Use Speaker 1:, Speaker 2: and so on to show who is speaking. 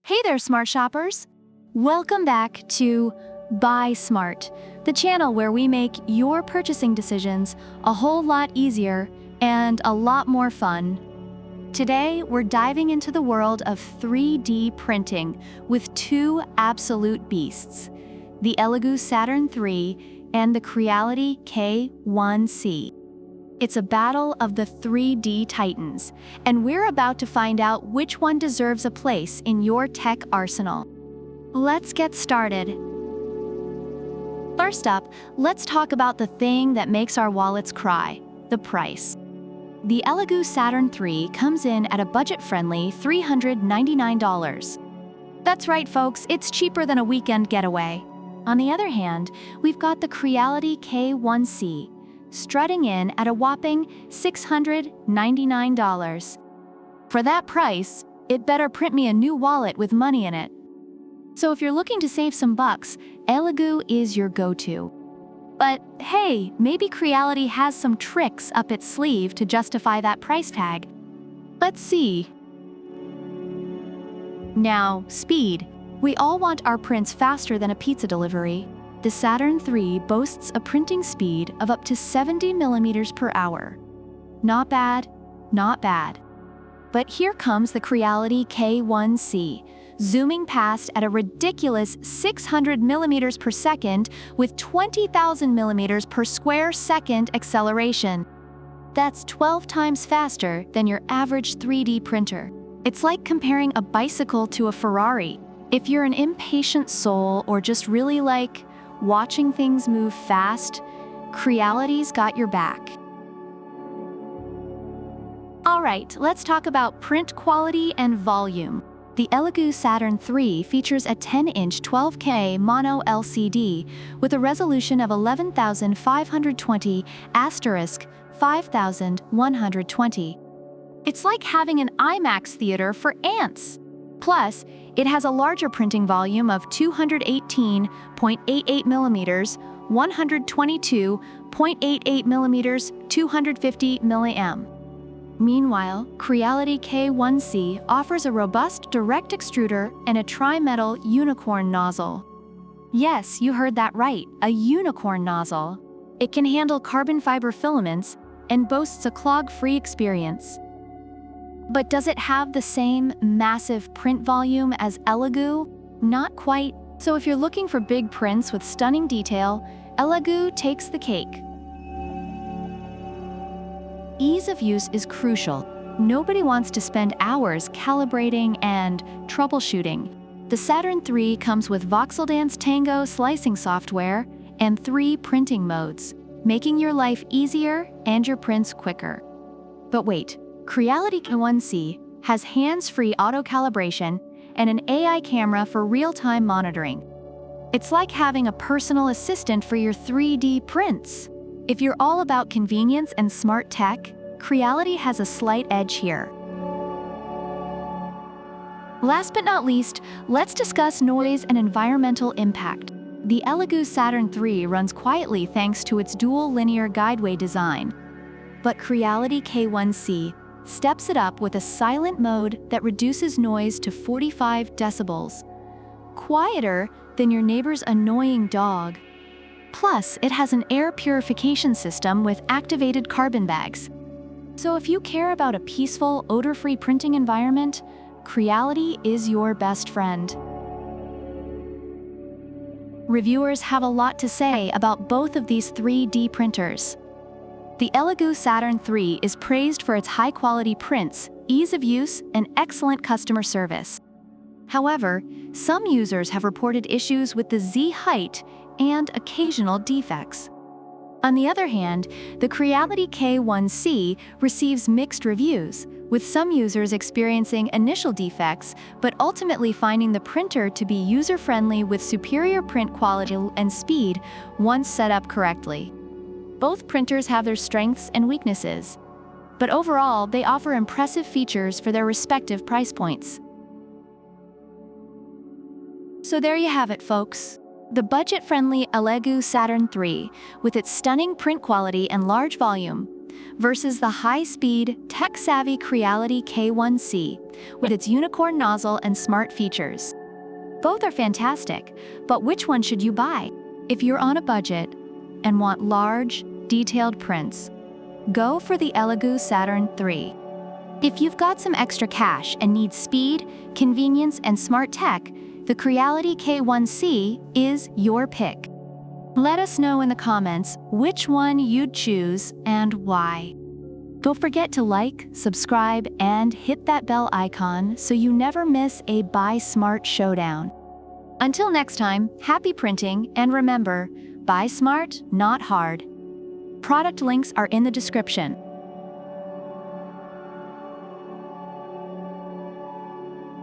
Speaker 1: Hey there, smart shoppers! Welcome back to Buy Smart, the channel where we make your purchasing decisions a whole lot easier and a lot more fun. Today, we're diving into the world of 3D printing with two absolute beasts, the ELEGOO Saturn III and the Creality K1C. It's a battle of the 3D titans, and we're about to find out which one deserves a place in your tech arsenal. Let's get started. First up, let's talk about the thing that makes our wallets cry, the price. The ELEGOO Saturn III comes in at a budget-friendly $399. That's right, folks, it's cheaper than a weekend getaway. On the other hand, we've got the Creality K1C, strutting in at a whopping $699. For that price, it better print me a new wallet with money in it. So if you're looking to save some bucks, ELEGOO is your go-to. But hey, maybe Creality has some tricks up its sleeve to justify that price tag. Let's see. Now, speed. We all want our prints faster than a pizza delivery. The Saturn III boasts a printing speed of up to 70 millimeters per hour. Not bad, not bad. But here comes the Creality K1C, zooming past at a ridiculous 600 millimeters per second with 20,000 millimeters per square second acceleration. That's 12 times faster than your average 3D printer. It's like comparing a bicycle to a Ferrari. If you're an impatient soul or just really like watching things move fast, Creality's got your back. All right, let's talk about print quality and volume. The ELEGOO Saturn III features a 10-inch 12K mono LCD with a resolution of 11,520*5120. It's like having an IMAX theater for ants. Plus, it has a larger printing volume of 218.88 millimeters, 122.88 millimeters, 250 milliamp. Meanwhile, Creality K1C offers a robust direct extruder and a tri-metal unicorn nozzle. Yes, you heard that right, a unicorn nozzle. It can handle carbon fiber filaments and boasts a clog-free experience. But does it have the same massive print volume as ELEGOO? Not quite. So if you're looking for big prints with stunning detail, ELEGOO takes the cake. Ease of use is crucial. Nobody wants to spend hours calibrating and troubleshooting. The Saturn III comes with VoxelDance Tango slicing software and 3 printing modes, making your life easier and your prints quicker. But wait. Creality K1C has hands-free auto-calibration and an AI camera for real-time monitoring. It's like having a personal assistant for your 3D prints. If you're all about convenience and smart tech, Creality has a slight edge here. Last but not least, let's discuss noise and environmental impact. The ELEGOO Saturn III runs quietly thanks to its dual linear guideway design. But Creality K1C steps it up with a silent mode that reduces noise to 45 decibels. Quieter than your neighbor's annoying dog. Plus, it has an air purification system with activated carbon bags. So if you care about a peaceful, odor-free printing environment, Creality is your best friend. Reviewers have a lot to say about both of these 3D printers. The ELEGOO Saturn III is praised for its high-quality prints, ease of use, and excellent customer service. However, some users have reported issues with the Z height and occasional defects. On the other hand, the Creality K1C receives mixed reviews, with some users experiencing initial defects but ultimately finding the printer to be user-friendly with superior print quality and speed once set up correctly. Both printers have their strengths and weaknesses, but overall they offer impressive features for their respective price points. So there you have it, folks. The budget-friendly ELEGOO Saturn III, with its stunning print quality and large volume, versus the high-speed, tech-savvy Creality K1C with its unicorn nozzle and smart features. Both are fantastic, but which one should you buy? If you're on a budget and want large, detailed prints, go for the ELEGOO Saturn 3. If you've got some extra cash and need speed, convenience, and smart tech, the Creality K1C is your pick. Let us know in the comments which one you'd choose and why. Don't forget to like, subscribe, and hit that bell icon so you never miss a Buy Smart showdown. Until next time, happy printing, and remember, buy smart, not hard. Product links are in the description.